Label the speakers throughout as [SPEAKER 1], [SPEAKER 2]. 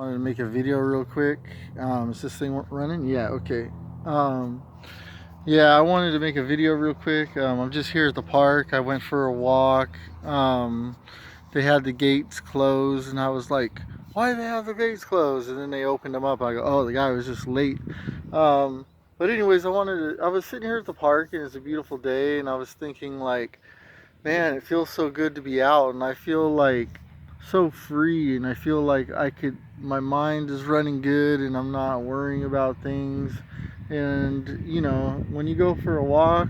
[SPEAKER 1] Wanted to make a video real quick. Is this thing running? Yeah, okay. Um, yeah, I wanted to make a video real quick. I'm just here at the park. I went for a walk. They had the gates closed, and I was like, why do they have the gates closed? And then they opened them up. I go, oh, the guy was just late. Um, but anyways, I was sitting here at the park, and it's a beautiful day, and I was thinking, like, man, it feels so good to be out, and I feel like so free, and I feel like my mind is running good, and I'm not worrying about things. And when you go for a walk,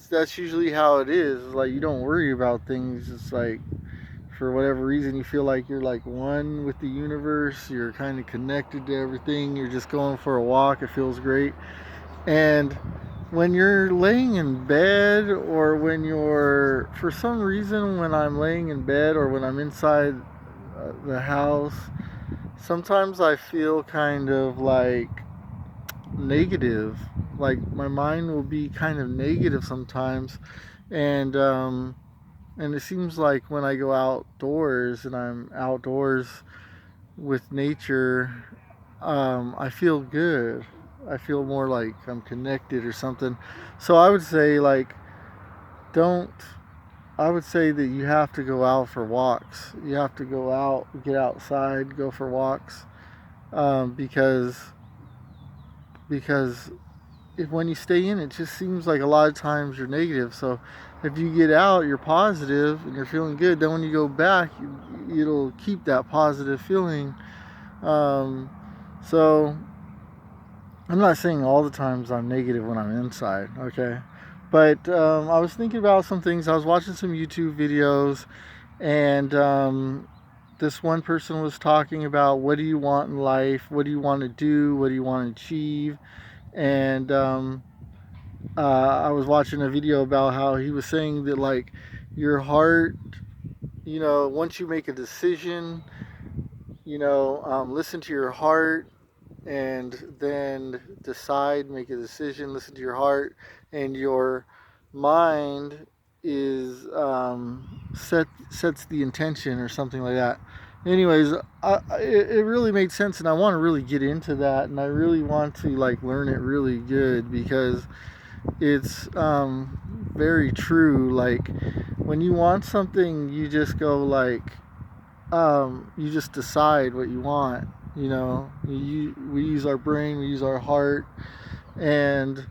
[SPEAKER 1] that's usually how it is. Like, you don't worry about things. It's like, for whatever reason, you feel like you're like one with the universe. You're kind of connected to everything. You're just going for a walk. It feels great. And when you're laying in bed, or for some reason, when I'm laying in bed or when I'm inside the house, sometimes I feel kind of like negative. Like, my mind will be kind of negative sometimes. And it seems like when I go outdoors and I'm outdoors with nature, I feel good. I feel more like I'm connected or something. So I would say, like, don't. I would say that you have to go out for walks. You have to go out, get outside, go for walks, because because when you stay in, it just seems like a lot of times you're negative. So if you get out, you're positive and you're feeling good. Then when you go back, it'll keep that positive feeling. Um, so I'm not saying all the times I'm negative when I'm inside, okay? But I was thinking about some things. I was watching some YouTube videos, and this one person was talking about, what do you want in life? What do you want to do? What do you want to achieve? And I was watching a video about how he was saying that, like, your heart, once you make a decision, listen to your heart, and then decide, make a decision, listen to your heart, and your mind is sets the intention or something like that. Anyways, it really made sense, and I want to really get into that, and I really want to, like, learn it really good, because it's very true. Like, when you want something, you just go, like, you just decide what you want. We use our brain, we use our heart, and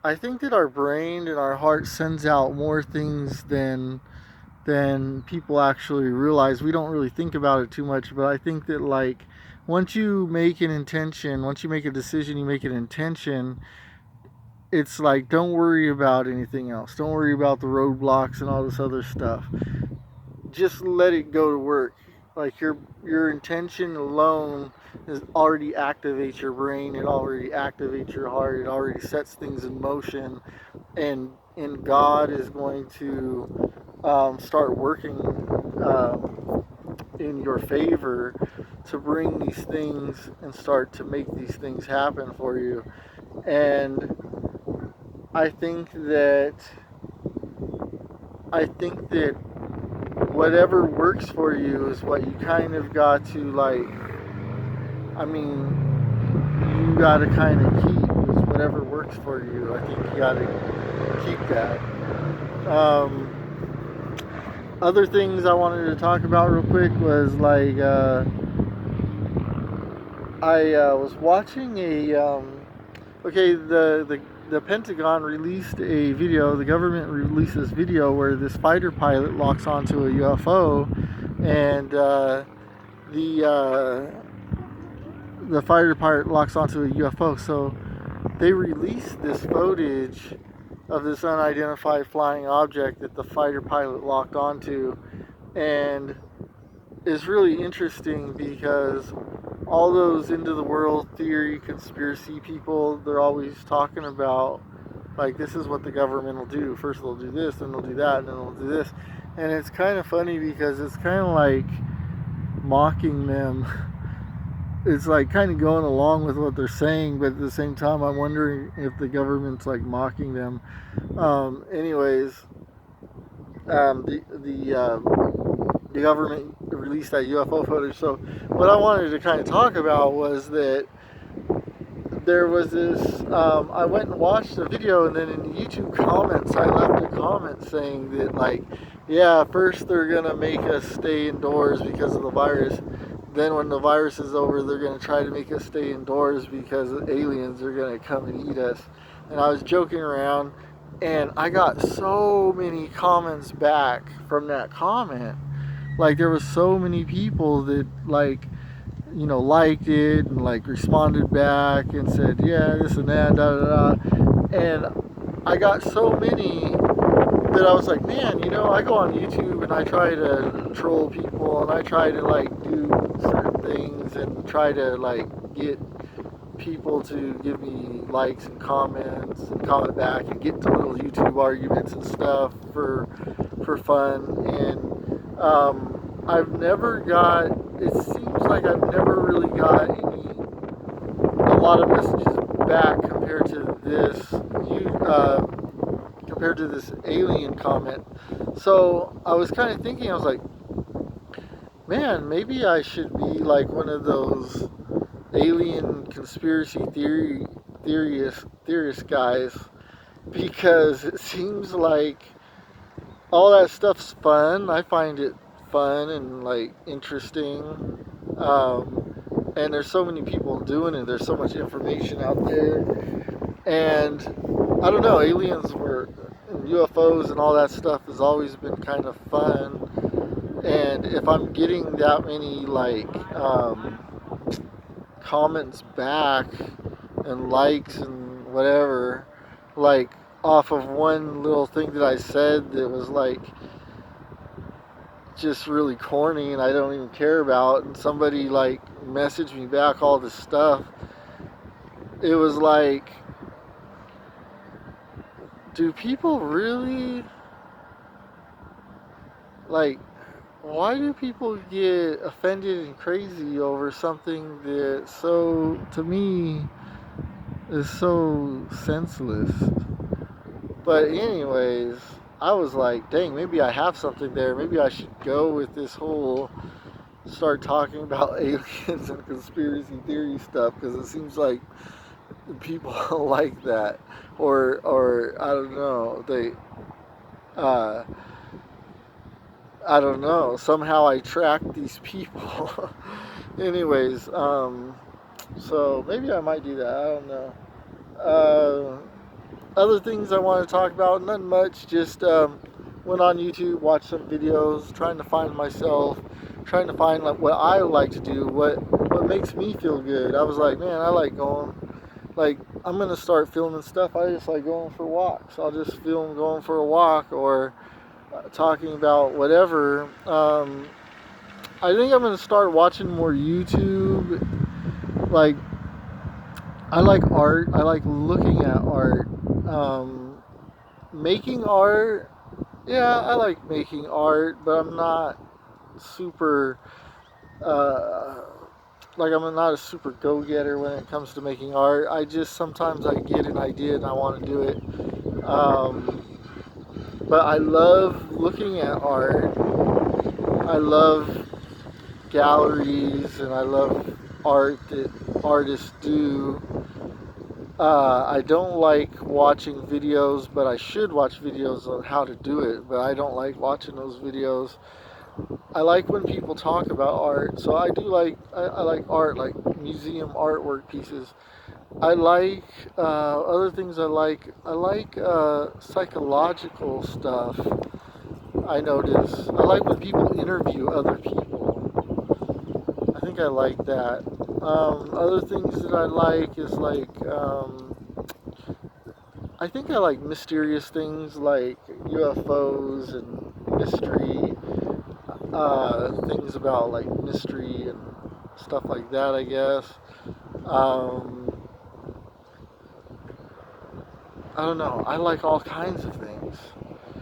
[SPEAKER 1] I think that our brain and our heart sends out more things than people actually realize. We don't really think about it too much, but I think that, like, once you make an intention, once you make a decision, you make an intention. It's like, don't worry about anything else. Don't worry about the roadblocks and all this other stuff. Just let it go to work. Like, your intention alone already activates your brain. It already activates your heart. It already sets things in motion, and God is going to start working in your favor to bring these things and start to make these things happen for you. And I think that I think that whatever works for you is what you kind of got to, like, I mean, you got to kind of keep, is whatever works for you. I think you got to keep that. Um, Other things I wanted to talk about real quick was, like, I was watching the Pentagon released a video. The government released this video where this fighter pilot locks onto a UFO, and the uh, the fighter pilot locks onto a UFO. So they released this footage of this unidentified flying object that the fighter pilot locked onto, and it's really interesting because all those into the world theory conspiracy people, they're always talking about, like, this is what the government will do. First they'll do this, then they'll do that, and then they'll do this. And it's kind of funny because it's kind of like mocking them. It's like kind of going along with what they're saying, but at the same time, I'm wondering if the government's, like, mocking them. Anyways, the the government released that UFO footage. So what I wanted to kind of talk about was that there was this, I went and watched the video, and then in the YouTube comments, I left a comment saying that, like, yeah, first they're going to make us stay indoors because of the virus. Then when the virus is over, they're going to try to make us stay indoors because aliens are going to come and eat us. And I was joking around, and I got so many comments back from that comment. Like, there was so many people that, like, you know, liked it and like responded back and said, yeah, this and that, da da da. And I got so many that I was like, man, you know, I go on YouTube and I try to troll people and I try to like do certain things and try to like get people to give me likes and comments and comment back and get into little YouTube arguments and stuff for fun. And I've never got, it seems like I've never really got a lot of messages back compared to this alien comment. So I was kind of thinking, I was like, man, maybe I should be like one of those alien conspiracy theorist guys, because it seems like all that stuff's fun. I find it fun and like interesting, and there's so many people doing it. There's so much information out there, and I don't know. Aliens were and UFOs and all that stuff has always been kind of fun. And if I'm getting that many like comments back and likes and whatever, like off of one little thing that I said that was like just really corny and I don't even care about, and somebody like messaged me back all this stuff, it was like, do people really, like, why do people get offended and crazy over something that, so to me, is so senseless? But anyways, I was like, dang, maybe I have something there. Maybe I should go with this whole start talking about aliens and conspiracy theory stuff, because it seems like people like that, or I don't know, they I don't know, somehow I attract these people. Anyways, so maybe I might do that, I don't know. Other things I want to talk about, nothing much, just went on YouTube, watched some videos, trying to find myself, trying to find like what I like to do, what makes me feel good. I was like, man, I like going, like, I'm gonna start filming stuff. I just like going for walks. I'll just film going for a walk, or talking about whatever. I think I'm gonna start watching more YouTube. Like, I like art. I like looking at art. Making art, yeah, I like making art, but I'm not super, like, I'm not a super go-getter when it comes to making art. I just, sometimes I get an idea and I want to do it. But I love looking at art. I love galleries, and I love art that artists do. I don't like watching videos, but I should watch videos on how to do it, but I don't like watching those videos. I like when people talk about art, so I do like, I like art, like museum artwork pieces. I like other things. I like psychological stuff. I notice I like when people interview other people. I think I like that. Other things that I like is like, I think I like mysterious things like UFOs and mystery, things about like mystery and stuff like that, I guess. I don't know. I like all kinds of things.